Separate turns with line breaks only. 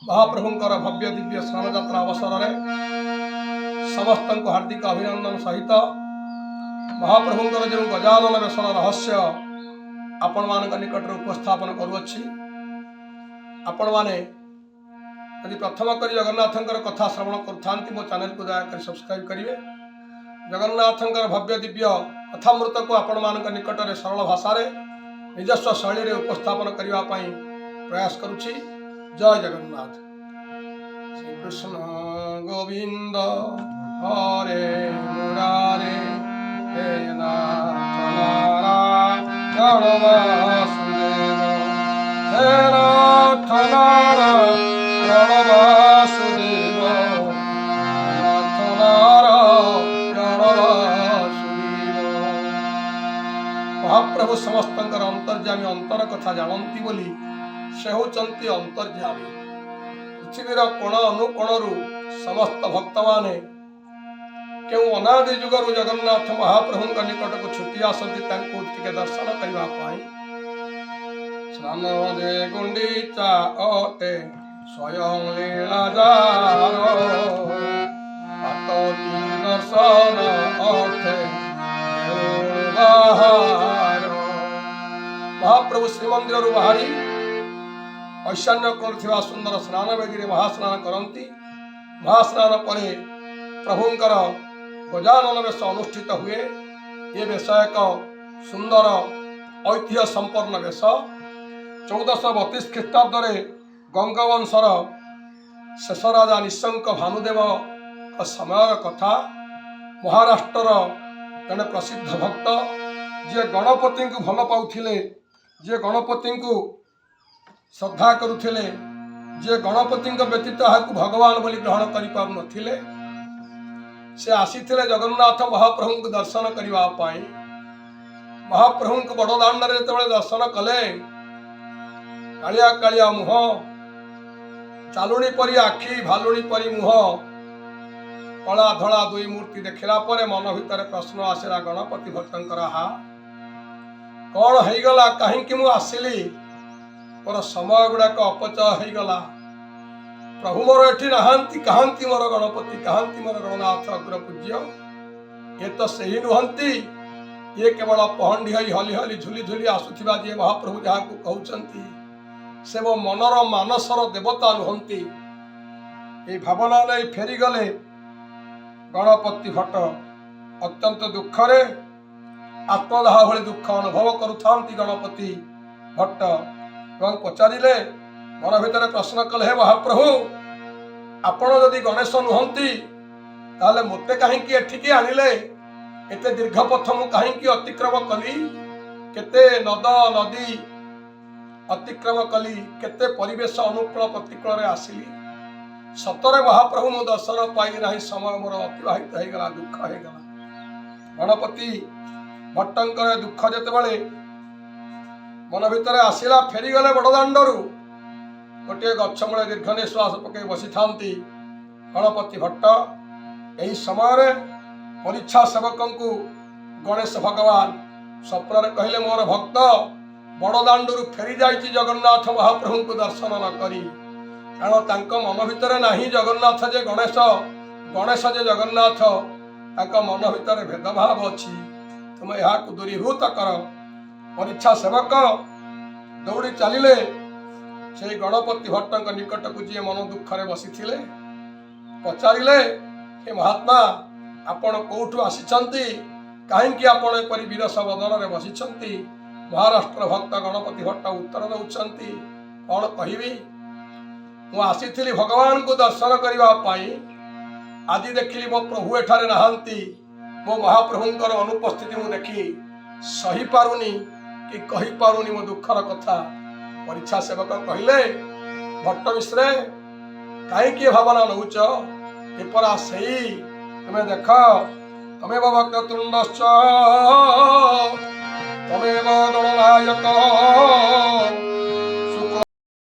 महाप्रभुंकर भव्य दिव्य स्नान यात्रा अवसर में समस्त को हार्दिक अभिनंदन सहित महाप्रभुंकर जो गजानन वेशर रहस्य आपण मान निकट उपस्थापन करुच्ची। आपण मैंने यदि प्रथम कर जगन्नाथंकर कथा श्रवण कर मो चैनल को दयाकर सब्सक्राइब करेंगे। जगन्नाथंकर भव्य दिव्य कथामृत को आपण मान निकट में सरल भाषा निजस्व शैली उपस्थापन करने प्रयास करुच्ची। जय जगन्नाथ। श्री कृष्ण गोविंद हरे मुरारे हे नाथ नारायण वासुदेव हे नाथ नारायण वासुदेव हे नाथ नारायण वासुदेव। महाप्रभु समस्तंकर अंतर्यामी अंतर कथा जानती बोली से होचंती अंतर्यामी। पृथ्वीर कोण अनुकोणरू समस्त भक्त माने क्यों अनादि जुगरु जगन्नाथ महाप्रभु निकट को छुट्टी आसती टे दर्शन करने। स्नान दे गुंडीचा अटे स्वयं लीलाजार आतती दर्शन अटे बाहर। महाप्रभु श्रीमंदिर बाहरी ऐशान्य कर सुंदर स्नान वेदी में महास्नान करती। महास्नान पर प्रभुंकर गजानन वेश अनुष्ठित हुए। ये वेश एक सुंदर ऐतिह्य संपन्न वेश। 1432 ख्रीष्टाब्द गंगवंशर शेष राजा निशंक भानुदेव समय कथा। महाराष्ट्र जड़े प्रसिद्ध भक्त जे गणपति को भल पाउथिले, जे गणपति को श्रद्धा करुथिले, जे गणपति व्यतीत भगवान बोली ग्रहण करि पारु नथिले, से आसीथिले जगन्नाथ महाप्रभु को दर्शन करने। महाप्रभु को बड़दाण्ड रे जेतेबेले दर्शन कले, कालिया कालिया मुह, चालुणी परी आखि, भालुणी परी मुह, कला धड़ा दुई मूर्ति देखला परे मन भितर प्रश्न आसला गणपति भक्तंकर हा कौन हैगला, कहीं मु आसिली, मोर समय गुड़ाक अपचय हैगला। प्रभु मोर एठी नहांती, कहांती मोर गणपति, कहांती मोर गणनाथ अग्र पूज्य। ये तो सही नुहंती, ये केवल पहंडी हई हली हली झुली झुली आसुथिबा जे महाप्रभु जहाँ को कहउचंती से मो मनर मानसर देवता नुहंती। ये भावना नहीं फेरी गले गणपति भट्ट अत्यंत दुखरे आत्मदाह भली दुख अनुभव करुथांती गणपति भट्ट एवं पचारिले मन भितर प्रश्न कले, हे महाप्रभु आपण जदि गणेश नुहंती ताले मते कहीं एठिकी आनिले, एते दीर्घ पथ मु कहीं अतिक्रम कली, केते नद नदी अतिक्रम कली, केते परिवेश अनुकूल प्रतिकूल आसिली। सतरे महाप्रभु मो दर्शन पाई नहीं, समय मोर अतिवाहित हो गला, दुख हो गला। गणपति भट्टंकर दुख जेतेबेले मन भितर आसिला, फेरी गले बड़दाण्डरू गोटे गछ मूले दीर्घ निश्वास पकई बसी था गणपति भट्ट। यही समय परीक्षा सेवक को गणेश भगवान स्वप्न कहले, मोर भक्त बड़दाण्डरू फेरी जाइछि जगन्नाथ महाप्रभु को दर्शन न करी। कारण तांको मन भितर नाही जगन्नाथ जे गणेश, गणेश जे जगन्नाथ, तांको मन भितर भेदभाव अछि। तुम यहाँ को दूरीभूत कर। परीक्षा सेवक दौड़ी चलिले से गणपति भट्ट निकट को जी मन दुखरे बसी थिले, पचारिले, हे महात्मा आपण कोठु आसिछंती, कहीं आपण एपरी विरस बदन रे बसिछंती। महाराष्ट्र भक्त गणपति भट्ट उत्तर दउछंती, कौन कहिबी, मु आसीथिली भगवान को दर्शन करबा पाई। आदि देखिली मो प्रभु एठारे नहांती, मो महाप्रभुंकर अनुपस्थिति मु देखी सही पारुनी कि कही पारुनी मो दुखर कथा। परीक्षा सेवक कहले, भट्ट मिश्रे कहीं भावना नौच, एपरा सही तुम्हें देख, तमेव वक्रतुंडश्च तमेव गणनायक